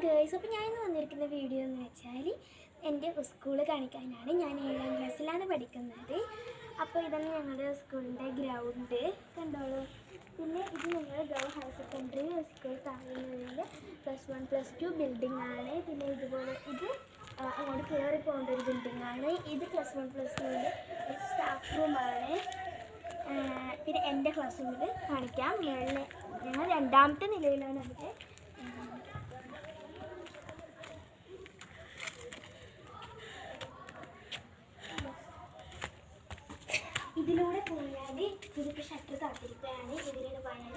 Girls, അപ്പോൾ ഞാൻ ഇന്ന് വന്നിരിക്കുന്ന വീഡിയോ എന്ന് വെച്ചാൽ എൻ്റെ സ്കൂൾ കാണിക്കാനാണ്. ഞാൻ 7ാം ക്ലാസ്സിലാണ് പഠിക്കുന്നത്. അപ്പോൾ ഇതാണ് ഞങ്ങളുടെ സ്കൂളിൻ്റെ ഗ്രൗണ്ട്, കണ്ടോളൂ. പിന്നെ ഇത് ഞങ്ങൾ ഗവ ഹയർ സെക്കൻഡറി സ്കൂൾ താമരയിൽ +1 +2 ബിൽഡിംഗ് ആണ്. പിന്നെ ഇതുപോലെ ഇത് അങ്ങോട്ട് കയറി പോകേണ്ട ഒരു ബിൽഡിംഗ് ആണ്. ഇത് +1 +2 സ്റ്റാഫ് റൂമാണ്. പിന്നെ എൻ്റെ ക്ലാസ് റൂമിൽ കാണിക്കാം. ഞങ്ങൾ 2ാമത്തെ നിലയിലാണ് അവിടെ. ഇതിലൂടെ പോയാൽ ഇതിപ്പോൾ ഷട്ടർ കാത്തിരിക്കുകയാണ്. ഇതിലൂടെ പോയാൽ